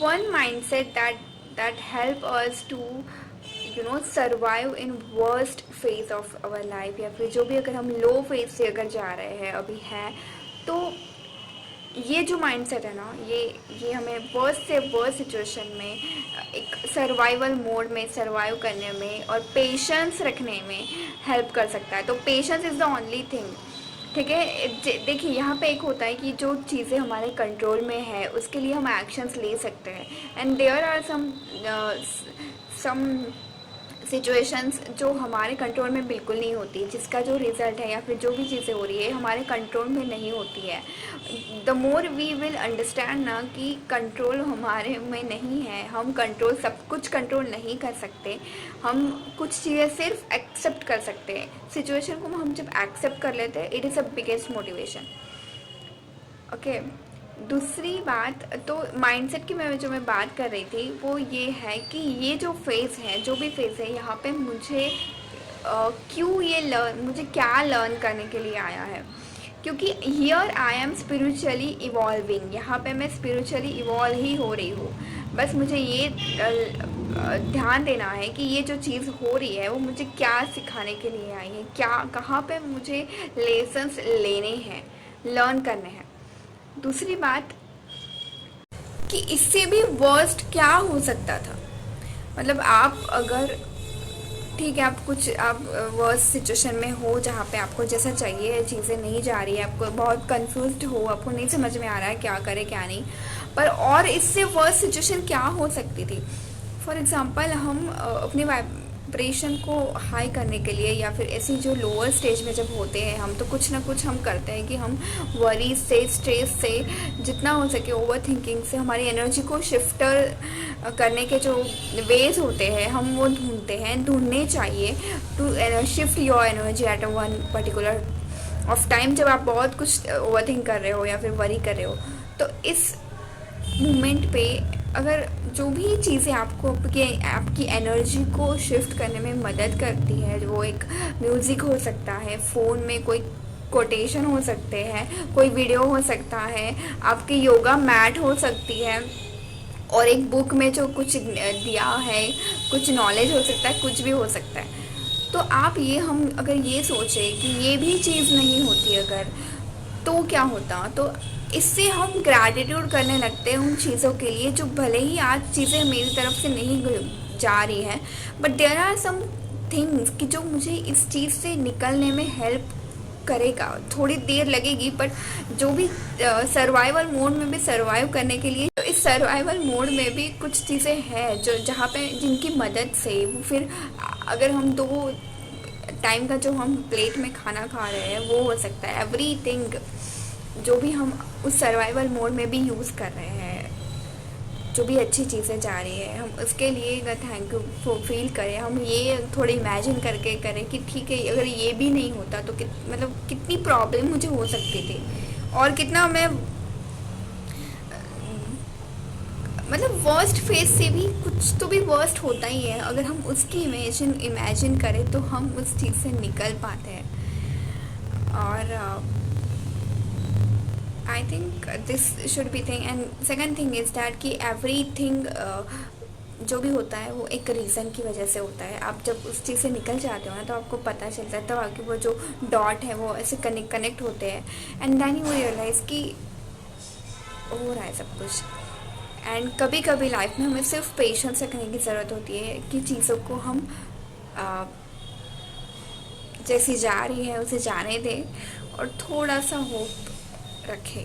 one mindset that help us to survive in worst phase of our life, या फिर जो भी अगर हम लो फेज से अगर जा रहे हैं अभी है, तो ये जो माइंडसेट है ना, ये हमें वर्स्ट से वर्स्ट सिचुएशन में एक सर्वाइवल मोड में सर्वाइव करने में और पेशेंस रखने में हेल्प कर सकता है। तो patience is the only thing. ठीक है, देखिए यहाँ पे एक होता है कि जो चीज़ें हमारे कंट्रोल में है उसके लिए हम एक्शंस ले सकते हैं, and there are some situations जो हमारे कंट्रोल में बिल्कुल नहीं होती, जिसका जो रिज़ल्ट है या फिर जो भी चीज़ें हो रही है हमारे कंट्रोल में नहीं होती है। The more we will understand ना कि कंट्रोल हमारे में नहीं है, हम कंट्रोल सब कुछ कंट्रोल नहीं कर सकते, हम कुछ चीज़ें सिर्फ एक्सेप्ट कर सकते हैं। सिचुएशन को हम जब एक्सेप्ट कर लेते हैं, it is a biggest motivation. Okay, दूसरी बात तो माइंडसेट की मैं बात कर रही थी वो ये है कि ये जो फेज़ है, जो भी फेज़ है, यहाँ पे मुझे क्यों ये मुझे क्या लर्न करने के लिए आया है, क्योंकि here I am spiritually evolving. यहाँ पे मैं स्पिरिचुअली इवॉल्व ही हो रही हूँ। बस मुझे ये ध्यान देना है कि ये जो चीज़ हो रही है वो मुझे क्या सिखाने के लिए आई है, क्या कहाँ पे मुझे लेसन्स लेने हैं, लर्न करने हैं। दूसरी बात कि इससे भी वर्स्ट क्या हो सकता था। मतलब आप अगर ठीक है, आप वर्स्ट सिचुएशन में हो जहाँ पे आपको जैसा चाहिए चीज़ें नहीं जा रही है, आपको बहुत कंफ्यूज्ड हो, आपको नहीं समझ में आ रहा है क्या करे क्या नहीं, पर और इससे वर्स्ट सिचुएशन क्या हो सकती थी। फॉर एग्ज़ाम्पल हम अपनी वाइब्रेशन को हाई करने के लिए या फिर ऐसी जो लोअर स्टेज में जब होते हैं हम, तो कुछ ना कुछ हम करते हैं कि हम वरी से, स्ट्रेस से, जितना हो सके ओवर थिंकिंग से हमारी एनर्जी को शिफ्टर करने के जो वेज होते हैं हम वो ढूंढने चाहिए to shift your energy at one particular of time. जब आप बहुत कुछ ओवर थिंक कर रहे हो या फिर वरी कर रहे हो, तो इस मोमेंट पे अगर जो भी चीज़ें आपको आपकी एनर्जी को शिफ्ट करने में मदद करती है, वो एक म्यूज़िक हो सकता है, फ़ोन में कोई कोटेशन हो सकते हैं, कोई वीडियो हो सकता है, आपकी योगा मैट हो सकती है, और एक बुक में जो कुछ दिया है, कुछ नॉलेज हो सकता है, कुछ भी हो सकता है। तो आप ये हम अगर ये सोचें कि ये भी चीज़ नहीं होती अगर, तो क्या होता। तो इससे हम ग्रैटिट्यूड करने लगते हैं उन चीज़ों के लिए जो भले ही आज चीज़ें मेरी तरफ से नहीं जा रही हैं, but there are some things कि जो मुझे इस चीज़ से निकलने में हेल्प करेगा। थोड़ी देर लगेगी, बट जो भी सर्वाइवल मोड में भी सर्वाइव करने के लिए, तो इस सर्वाइवल मोड में भी कुछ चीज़ें हैं जो जहाँ पे जिनकी मदद से वो फिर अगर हम 2 टाइम का जो हम प्लेट में खाना खा रहे हैं वो हो सकता है, एवरीथिंग जो भी हम उस सर्वाइवल मोड में भी यूज़ कर रहे हैं, जो भी अच्छी चीज़ें जा रही है, हम उसके लिए अगर थैंक यू फील करें, हम ये थोड़ी इमेजिन करके करें कि ठीक है अगर ये भी नहीं होता तो मतलब कितनी प्रॉब्लम मुझे हो सकती थी, और कितना मैं मतलब वर्स्ट फेज से भी कुछ तो भी वर्स्ट होता ही है। अगर हम उसकी इमेजिन करें तो हम उस चीज़ से निकल पाते हैं। और I think this should be thing. And second thing is that कि एवरी थिंग जो भी होता है वो एक रीज़न की वजह से होता है। आप जब उस चीज़ से निकल जाते हो ना तो आपको पता चलता है, तब आपके वो जो डॉट है वो ऐसे कनेक्ट होते हैं, एंड देन यू रियलाइज़ कि हो रहा है सब कुछ। एंड कभी कभी लाइफ में हमें सिर्फ पेशेंस रखने की ज़रूरत होती है कि चीज़ों को हम जैसी जा रही है उसे जाने दें और थोड़ा सा होप रखें।